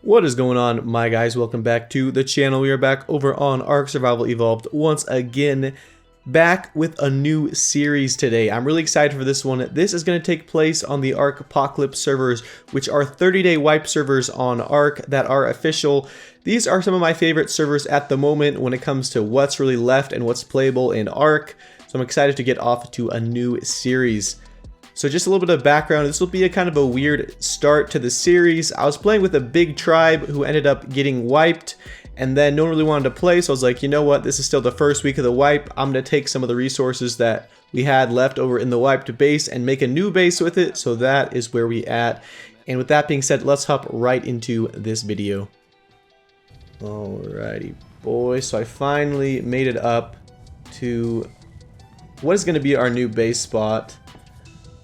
What is going on, my guys? Welcome back to the channel. We are back over on ARK Survival Evolved once again, back with a new series today. I'm really excited for this one. This is going to take place on the ARK Apocalypse servers, which are 30-day wipe servers on ARK that are official. These are some of my favorite servers at the moment when it comes to what's really left and what's playable in ARK. So I'm excited to get off to a new series. So just a little bit of background, this will be a kind of a weird start to the series. I was playing with a big tribe who ended up getting wiped, and then no one really wanted to play, so I was like, you know what, this is still the first week of the wipe. I'm going to take some of the resources that we had left over in the wiped base and make a new base with it, so that is where we at. And with that being said, let's hop right into this video. Alrighty, boys, so I finally made it up to what is going to be our new base spot.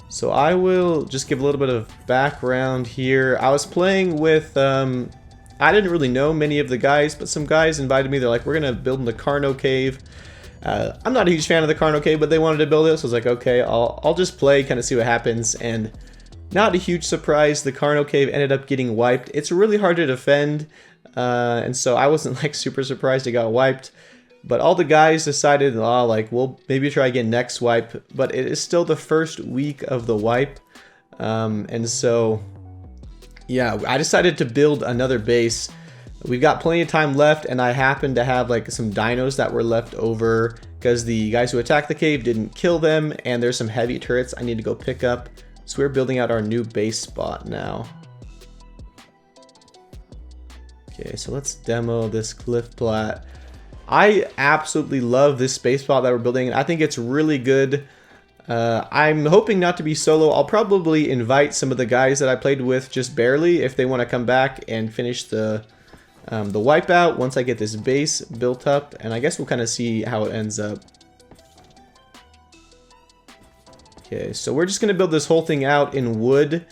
So I will just give a little bit of background here. I was playing with, I didn't really know many of the guys, but some guys invited me. They're like, we're going to build in the Carno Cave. I'm not a huge fan of the Carno Cave, but they wanted to build it. So I was like, okay, I'll just play, kind of see what happens. And not a huge surprise, the Carno Cave ended up getting wiped. It's really hard to defend. And so I wasn't like super surprised it got wiped. But all the guys decided, oh, like, we'll maybe try again next wipe. But it is still the first week of the wipe. And so, yeah, I decided to build another base. We've got plenty of time left, and I happen to have, like, some dinos that were left over because the guys who attacked the cave didn't kill them. And there's some heavy turrets I need to go pick up. So we're building out our new base spot now. Okay, so let's demo this cliff plat. I absolutely love this space spot that we're building. I think it's really good. I'm hoping not to be solo. I'll probably invite some of the guys that I played with just barely if they want to come back and finish the wipeout once I get this base built up. And I guess we'll kind of see how it ends up. Okay, so we're just going to build this whole thing out in wood.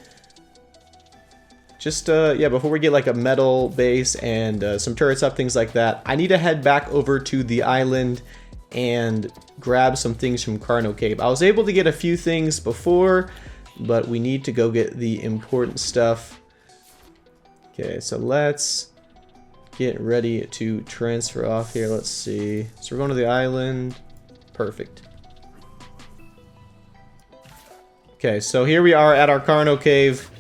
Just, yeah, before we get like a metal base and some turrets up, things like that, I need to head back over to the island and grab some things from Carno Cave. I was able to get a few things before, but we need to go get the important stuff. Okay, so let's get ready to transfer off here. Let's see. So we're going to the island. Perfect. Okay, so here we are at our Carno Cave.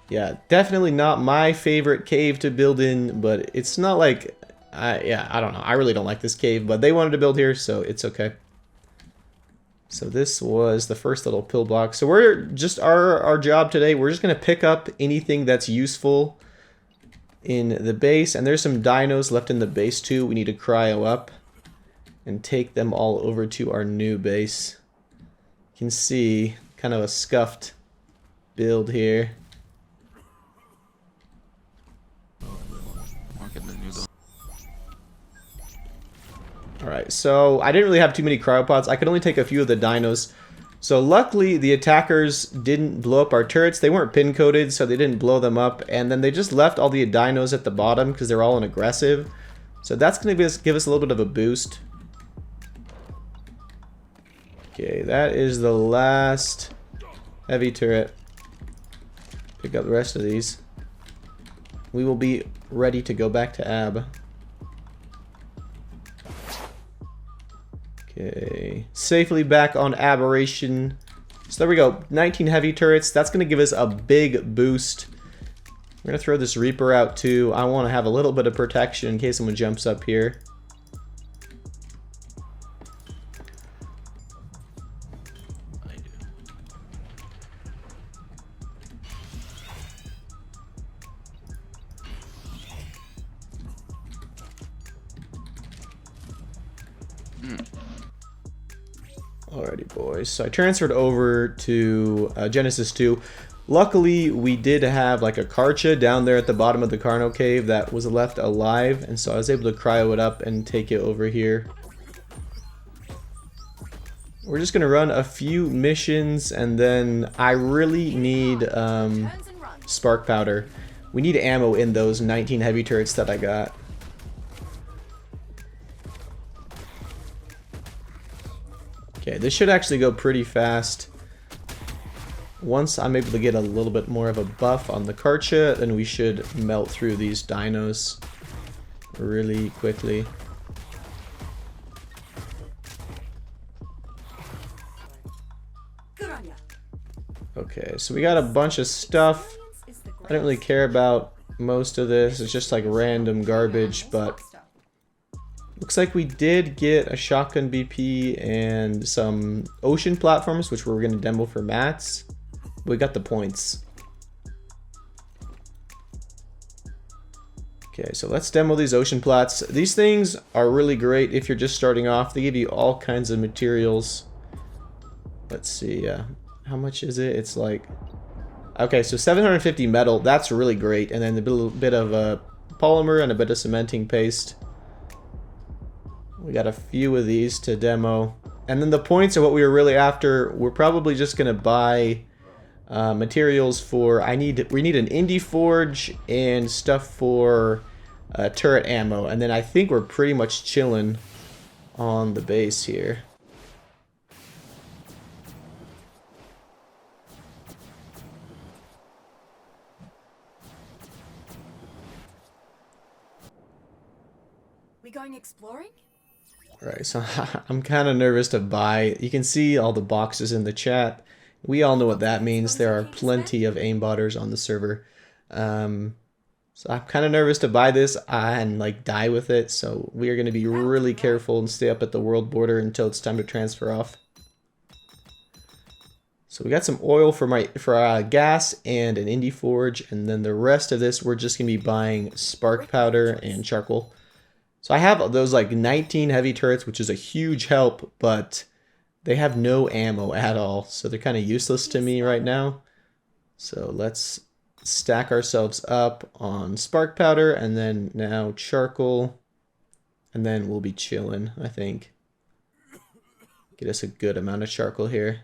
Yeah, definitely not my favorite cave to build in, but it's not like, yeah, I don't know. I really don't like this cave, but they wanted to build here, so it's okay. So this was the first little pill box. So we're just, our job today, we're just going to pick up anything that's useful in the base. And there's some dinos left in the base too. We need to cryo up and take them all over to our new base. You can see kind of a scuffed build here. Alright, so I didn't really have too many cryopods. I could only take a few of the dinos. So luckily, the attackers didn't blow up our turrets. They weren't pin coded, so they didn't blow them up. And then they just left all the dinos at the bottom because they're all in aggressive. So that's going to give us a little bit of a boost. Okay, that is the last heavy turret. Pick up the rest of these. We will be ready to go back to Ab. Okay, safely back on Aberration. So there we go, 19 heavy turrets. That's going to give us a big boost. We're going to throw this Reaper out too. I want to have a little bit of protection in case someone jumps up here. Alrighty, boys. So I transferred over to Genesis 2. Luckily, we did have like a Karcha down there at the bottom of the Carno Cave that was left alive, and so I was able to cryo it up and take it over here. We're just gonna run a few missions, and then I really need spark powder. We need ammo in those 19 heavy turrets that I got. Okay, this should actually go pretty fast. once I'm able to get a little bit more of a buff on the Karcha, then we should melt through these dinos really quickly. Okay, so we got a bunch of stuff. I don't really care about most of this. It's just like random garbage, but looks like we did get a shotgun BP and some ocean platforms, which we're going to demo for mats. We got the points. Okay, so let's demo these ocean plats. These things are really great if you're just starting off. They give you all kinds of materials. Let's see, how much is it? It's like, okay, so 750 metal. That's really great. And then a little bit of polymer and a bit of cementing paste. We got a few of these to demo. And then the points are what we were really after. We're probably just going to buy materials for... we need an indie forge and stuff for turret ammo. And then I think we're pretty much chilling on the base here. We going exploring? Right, so I'm kind of nervous to buy. You can see all the boxes in the chat. We all know what that means. There are plenty of aimbotters on the server. So I'm kind of nervous to buy this and like die with it. So we are going to be really careful and stay up at the world border until it's time to transfer off. So we got some oil for gas and an indie forge, and then the rest of this we're just going to be buying spark powder and charcoal. So I have those like 19 heavy turrets, which is a huge help, but they have no ammo at all. So they're kind of useless to me right now. So let's stack ourselves up on spark powder and then now charcoal. And then we'll be chilling, I think. Get us a good amount of charcoal here.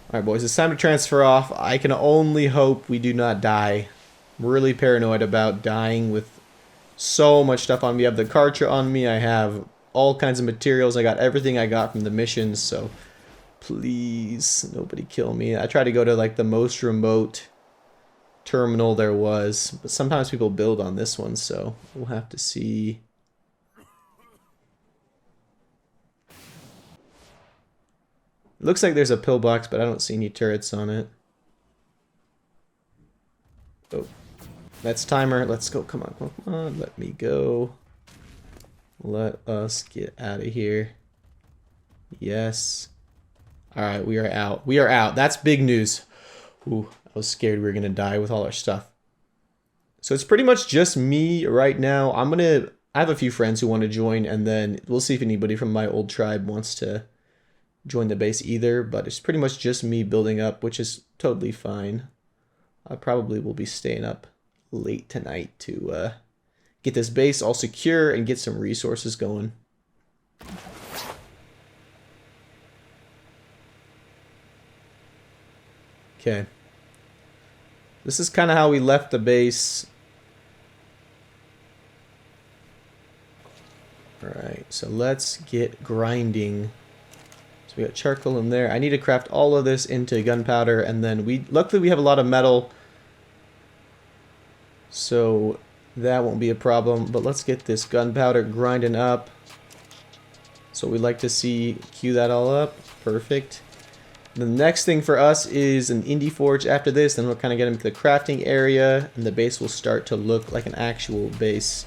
Alright boys, it's time to transfer off. I can only hope we do not die. I'm really paranoid about dying with so much stuff on me. I have the Karcha on me, I have all kinds of materials, I got everything I got from the missions, so please, nobody kill me. I tried to go to like the most remote terminal there was, but sometimes people build on this one, so we'll have to see. It looks like there's a pillbox, but I don't see any turrets on it. Oh, that's timer. Let's go. Come on, come on. Let me go. Let us get out of here. Yes. All right, we are out. We are out. That's big news. Ooh, I was scared we were going to die with all our stuff. So it's pretty much just me right now. I have a few friends who want to join, and then we'll see if anybody from my old tribe wants to join the base either, but it's pretty much just me building up, which is totally fine. I probably will be staying up late tonight to get this base all secure and get some resources going. Okay. This is kind of how we left the base. Alright, so let's get grinding. We got charcoal in there. I need to craft all of this into gunpowder, and then luckily we have a lot of metal, so that won't be a problem. But let's get this gunpowder grinding up. So we like to see, queue that all up. Perfect. The next thing for us is an indie forge after this, then we'll kind of get into the crafting area, and the base will start to look like an actual base.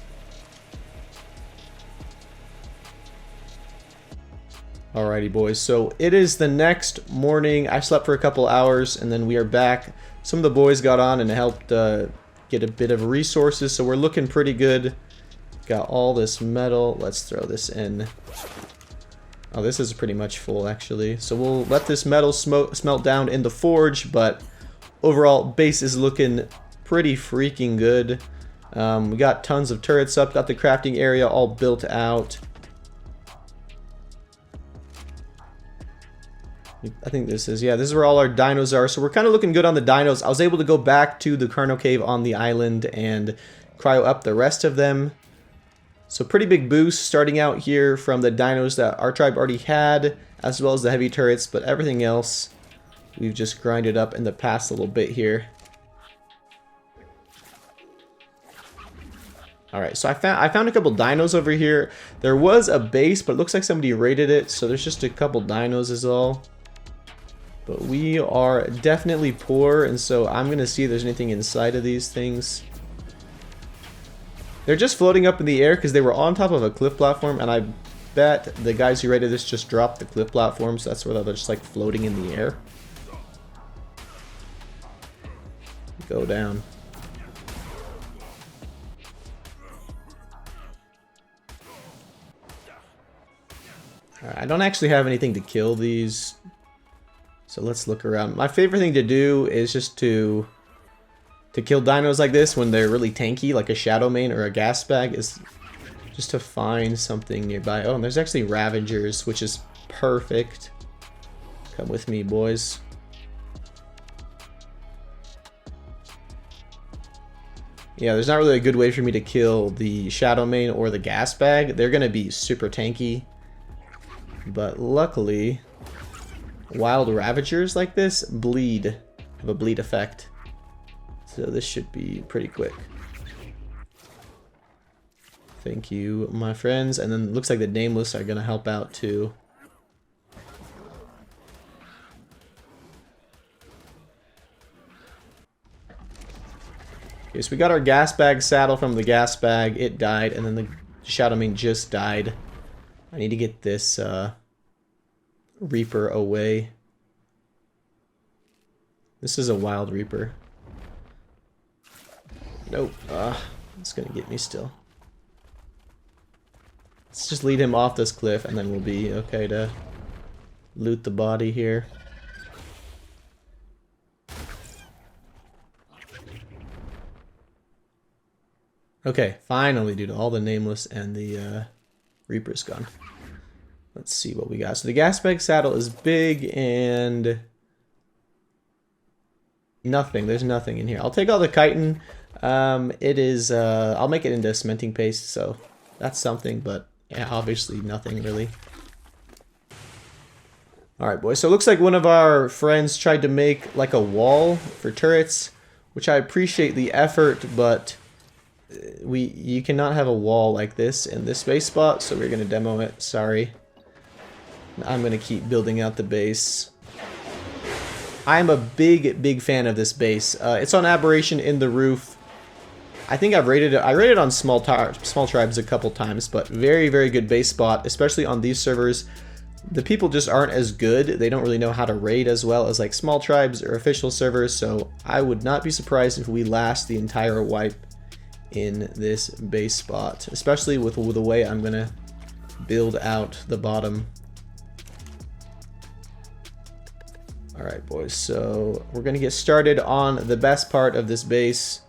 Alrighty boys, so it is the next morning. I slept for a couple hours and then we are back. Some of the boys got on and helped get a bit of resources, so we're looking pretty good. Got all this metal. Let's throw this in. Oh, this is pretty much full actually. So we'll let this metal smelt down in the forge, but overall base is looking pretty freaking good. We got tons of turrets up, got the crafting area all built out. I think this is where all our dinos are. So we're kind of looking good on the dinos. I was able to go back to the Carno Cave on the island and cryo up the rest of them. So pretty big boost starting out here from the dinos that our tribe already had, as well as the heavy turrets, but everything else we've just grinded up in the past little bit here. Alright, so I found a couple dinos over here. There was a base, but it looks like somebody raided it, so there's just a couple dinos is all. But we are definitely poor, and so I'm going to see if there's anything inside of these things. They're just floating up in the air because they were on top of a cliff platform, and I bet the guys who raided this just dropped the cliff platform, so that's why they're just like floating in the air. Go down. Alright, I don't actually have anything to kill these, so let's look around. My favorite thing to do is just to kill dinos like this when they're really tanky, like a shadow main or a gas bag, is just to find something nearby. Oh, and there's actually Ravagers, which is perfect. Come with me, boys. Yeah, there's not really a good way for me to kill the shadow main or the gas bag. They're gonna be super tanky. But luckily, wild Ravagers like this bleed, have a bleed effect. So this should be pretty quick. Thank you, my friends. And then it looks like the Nameless are gonna help out too. Okay, so we got our gas bag saddle from the gas bag. It died, and then the shadow main just died. I need to get this Reaper away. This is a wild Reaper. Nope. It's gonna get me still. Let's just lead him off this cliff, and then we'll be okay to loot the body here. Okay, finally, dude. All the Nameless and the Reaper's gone. Let's see what we got. So the gas bag saddle is big and nothing. There's nothing in here. I'll take all the chitin. It is, I'll make it into cementing paste, so that's something, but yeah, obviously nothing really. Alright, boys. So it looks like one of our friends tried to make like a wall for turrets, which I appreciate the effort, but you cannot have a wall like this in this base spot, so we're going to demo it. Sorry. I'm going to keep building out the base. I'm a big fan of this base. It's on Aberration in the roof. I think I've rated it. I rated on small tribes a couple times, but very good base spot, especially on these servers. The people just aren't as good. They don't really know how to raid as well as like small tribes or official servers, so I would not be surprised if we last the entire wipe in this base spot, especially with the way I'm gonna build out the bottom. Alright, boys, so we're gonna get started on the best part of this base.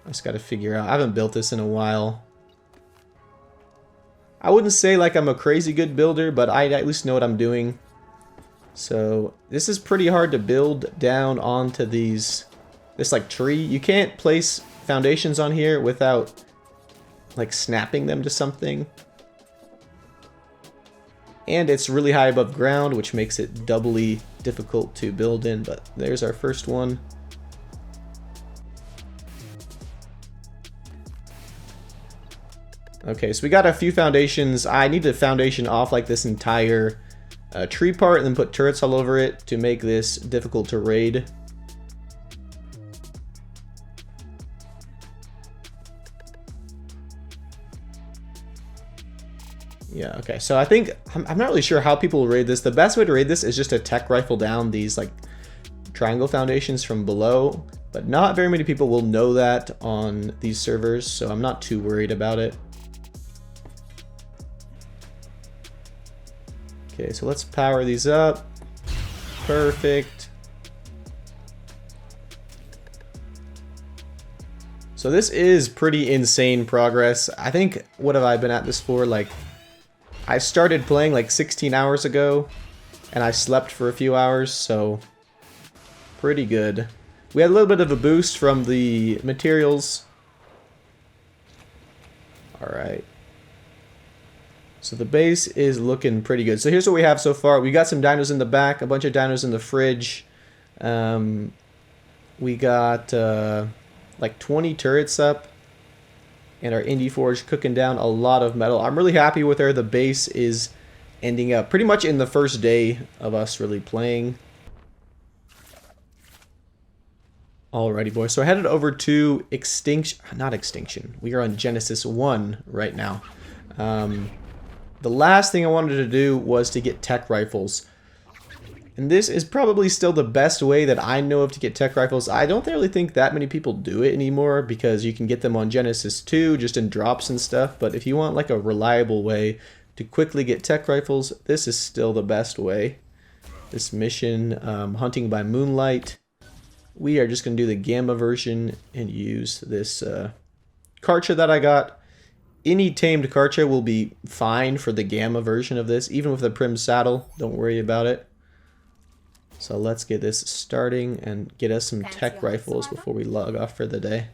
I just gotta figure out, I haven't built this in a while. I wouldn't say like I'm a crazy good builder, but I at least know what I'm doing. So this is pretty hard to build down onto this like tree. You can't place foundations on here without like snapping them to something. And it's really high above ground, which makes it doubly difficult to build in, but there's our first one. Okay, so we got a few foundations. I need to foundation off like this entire tree part and then put turrets all over it to make this difficult to raid. Yeah, okay, so I think, I'm not really sure how people will raid this. The best way to raid this is just to tech rifle down these like triangle foundations from below, but not very many people will know that on these servers, so I'm not too worried about it. Okay, so let's power these up. Perfect. So this is pretty insane progress. I think, what have I been at this for? Like, I started playing like 16 hours ago, and I slept for a few hours, so pretty good. We had a little bit of a boost from the materials. Alright. So the base is looking pretty good. So here's what we have so far. We got some dinos in the back, a bunch of dinos in the fridge. We got like 20 turrets up. And our Indie Forge cooking down a lot of metal. I'm really happy with where the base is ending up. Pretty much in the first day of us really playing. Alrighty, boys. So I headed over to not Extinction. We are on Genesis 1 right now. The last thing I wanted to do was to get tech rifles. And this is probably still the best way that I know of to get tech rifles. I don't really think that many people do it anymore because you can get them on Genesis 2 just in drops and stuff. But if you want like a reliable way to quickly get tech rifles, this is still the best way. This mission, Hunting by Moonlight. We are just going to do the Gamma version and use this Karcha that I got. Any tamed Karcha will be fine for the Gamma version of this, even with the Prim saddle. Don't worry about it. So let's get this starting and get us some tech rifles before we log off for the day.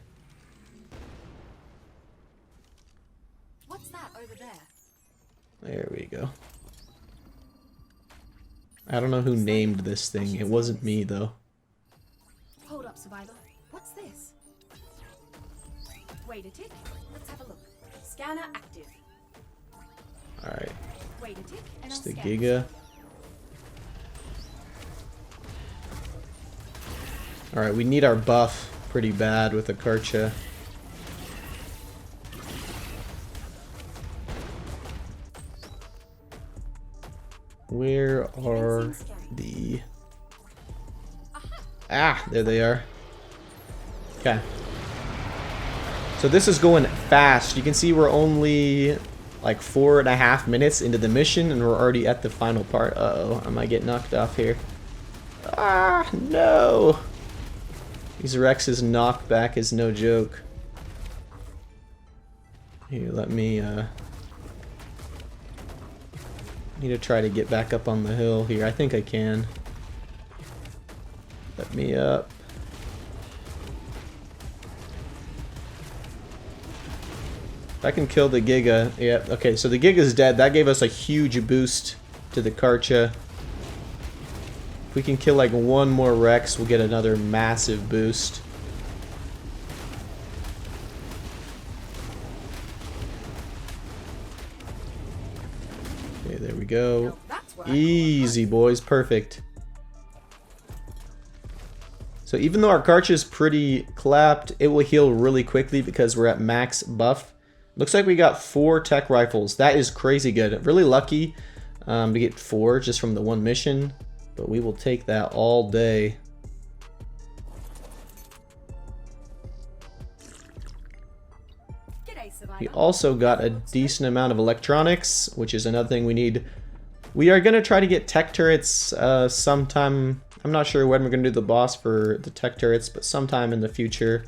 What's that over there? There we go. I don't know who named this thing. It wasn't me though. Hold up, Survivor. What's this? Wait a tick. Let's have a look. Scanner active. Alright. Wait a tick and It's I'll the scan. Giga. Alright, we need our buff pretty bad with the Karcha. Where are the... Ah, there they are. Okay. So this is going fast. You can see we're only like 4.5 minutes into the mission and we're already at the final part. Uh-oh, I might get knocked off here. Ah, no! These Rex's knockback is no joke. Here, let me, need to try to get back up on the hill here. I think I can. Let me up. If I can kill the Giga. Yeah, okay, so the Giga's dead. That gave us a huge boost to the Karcha. If we can kill like one more Rex, we'll get another massive boost. Okay, there we go. Easy, boys. Perfect. So even though our Karcha is pretty clapped, it will heal really quickly because we're at max buff. Looks like we got 4 tech rifles. That is crazy good. Really lucky to get 4 just from the one mission. But we will take that all day. We also got a decent amount of electronics, which is another thing we need. We are going to try to get tech turrets sometime. I'm not sure when we're going to do the boss for the tech turrets, but sometime in the future.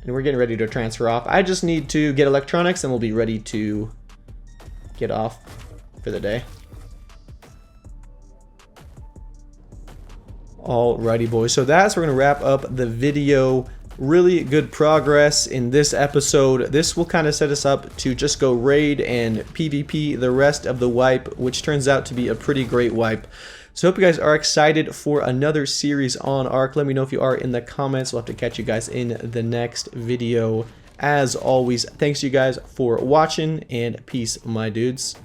And we're getting ready to transfer off. I just need to get electronics and we'll be ready to get off for the day. Alrighty, boys. So that's where we're going to wrap up the video. Really good progress in this episode. This will kind of set us up to just go raid and PvP the rest of the wipe, which turns out to be a pretty great wipe. So I hope you guys are excited for another series on ARK. Let me know if you are in the comments. We'll have to catch you guys in the next video. As always, thanks you guys for watching, and peace, my dudes.